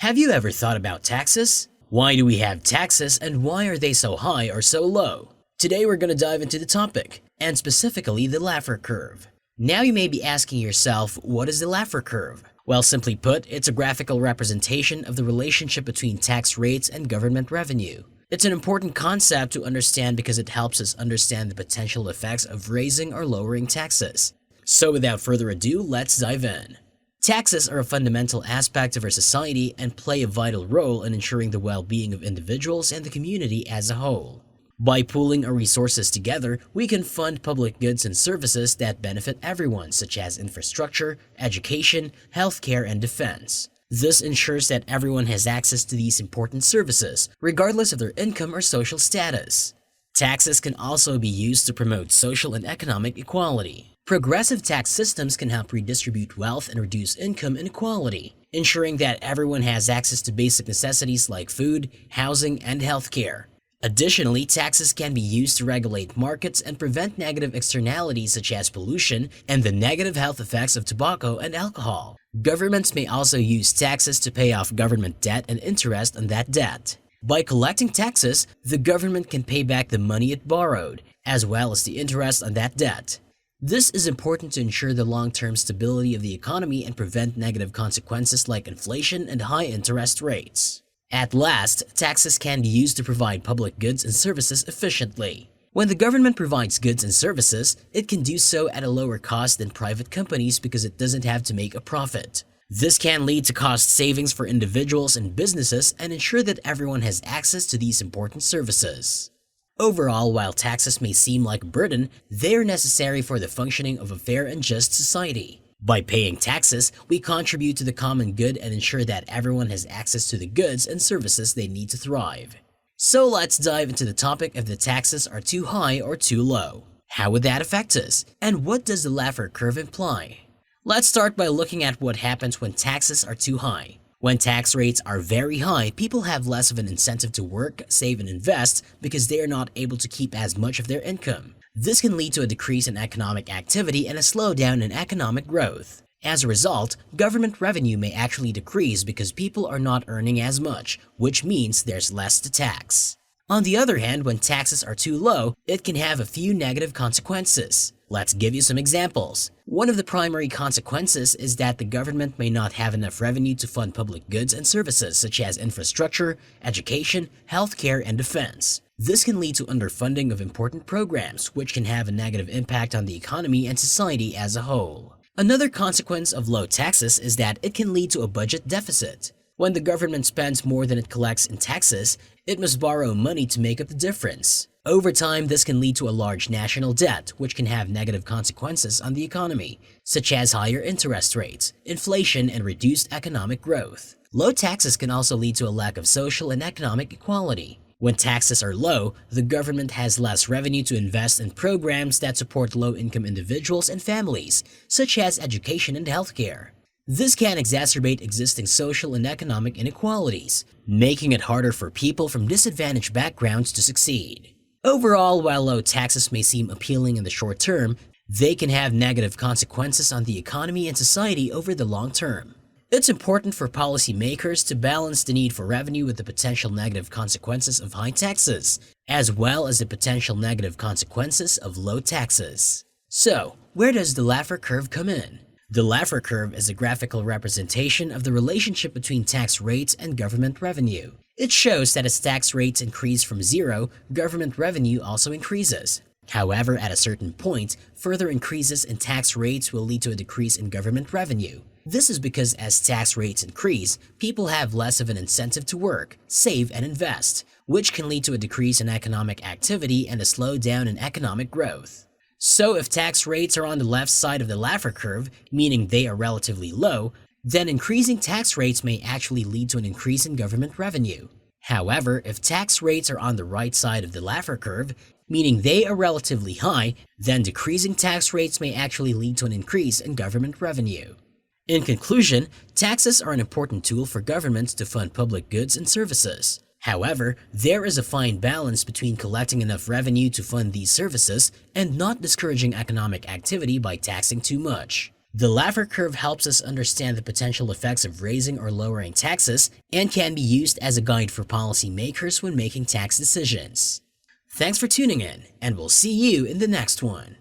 Have you ever thought about taxes? Why do we have taxes and why are they so high or so low? Today we're going to dive into the topic, and specifically the Laffer Curve. Now you may be asking yourself, what is the Laffer Curve? Well, simply put, it's a graphical representation of the relationship between tax rates and government revenue. It's an important concept to understand because it helps us understand the potential effects of raising or lowering taxes. So without further ado, let's dive in. Taxes are a fundamental aspect of our society and play a vital role in ensuring the well-being of individuals and the community as a whole. By pooling our resources together, we can fund public goods and services that benefit everyone, such as infrastructure, education, healthcare, and defense. This ensures that everyone has access to these important services, regardless of their income or social status. Taxes can also be used to promote social and economic equality. Progressive tax systems can help redistribute wealth and reduce income inequality, ensuring that everyone has access to basic necessities like food, housing, and healthcare. Additionally, taxes can be used to regulate markets and prevent negative externalities such as pollution and the negative health effects of tobacco and alcohol. Governments may also use taxes to pay off government debt and interest on that debt. By collecting taxes, the government can pay back the money it borrowed, as well as the interest on that debt. This is important to ensure the long-term stability of the economy and prevent negative consequences like inflation and high interest rates. At last, taxes can be used to provide public goods and services efficiently. When the government provides goods and services, it can do so at a lower cost than private companies because it doesn't have to make a profit. This can lead to cost savings for individuals and businesses and ensure that everyone has access to these important services. Overall, while taxes may seem like a burden, they are necessary for the functioning of a fair and just society. By paying taxes, we contribute to the common good and ensure that everyone has access to the goods and services they need to thrive. So let's dive into the topic if the taxes are too high or too low. How would that affect us? And what does the Laffer Curve imply? Let's start by looking at what happens when taxes are too high. When tax rates are very high, people have less of an incentive to work, save, and invest because they are not able to keep as much of their income. This can lead to a decrease in economic activity and a slowdown in economic growth. As a result, government revenue may actually decrease because people are not earning as much, which means there's less to tax. On the other hand, when taxes are too low, it can have a few negative consequences. Let's give you some examples. One of the primary consequences is that the government may not have enough revenue to fund public goods and services such as infrastructure, education, healthcare, and defense. This can lead to underfunding of important programs, which can have a negative impact on the economy and society as a whole. Another consequence of low taxes is that it can lead to a budget deficit. When the government spends more than it collects in taxes, it must borrow money to make up the difference. Over time, this can lead to a large national debt, which can have negative consequences on the economy, such as higher interest rates, inflation, and reduced economic growth. Low taxes can also lead to a lack of social and economic equality. When taxes are low, the government has less revenue to invest in programs that support low-income individuals and families, such as education and healthcare. This can exacerbate existing social and economic inequalities, making it harder for people from disadvantaged backgrounds to succeed. Overall, while low taxes may seem appealing in the short term, they can have negative consequences on the economy and society over the long term. It's important for policymakers to balance the need for revenue with the potential negative consequences of high taxes, as well as the potential negative consequences of low taxes. So, where does the Laffer Curve come in? The Laffer Curve is a graphical representation of the relationship between tax rates and government revenue. It shows that as tax rates increase from zero, government revenue also increases. However, at a certain point, further increases in tax rates will lead to a decrease in government revenue. This is because as tax rates increase, people have less of an incentive to work, save, and invest, which can lead to a decrease in economic activity and a slowdown in economic growth. So if tax rates are on the left side of the Laffer Curve, meaning they are relatively low, then increasing tax rates may actually lead to an increase in government revenue. However, if tax rates are on the right side of the Laffer Curve, meaning they are relatively high, then decreasing tax rates may actually lead to an increase in government revenue. In conclusion, taxes are an important tool for governments to fund public goods and services. However, there is a fine balance between collecting enough revenue to fund these services and not discouraging economic activity by taxing too much. The Laffer Curve helps us understand the potential effects of raising or lowering taxes and can be used as a guide for policymakers when making tax decisions. Thanks for tuning in, and we'll see you in the next one.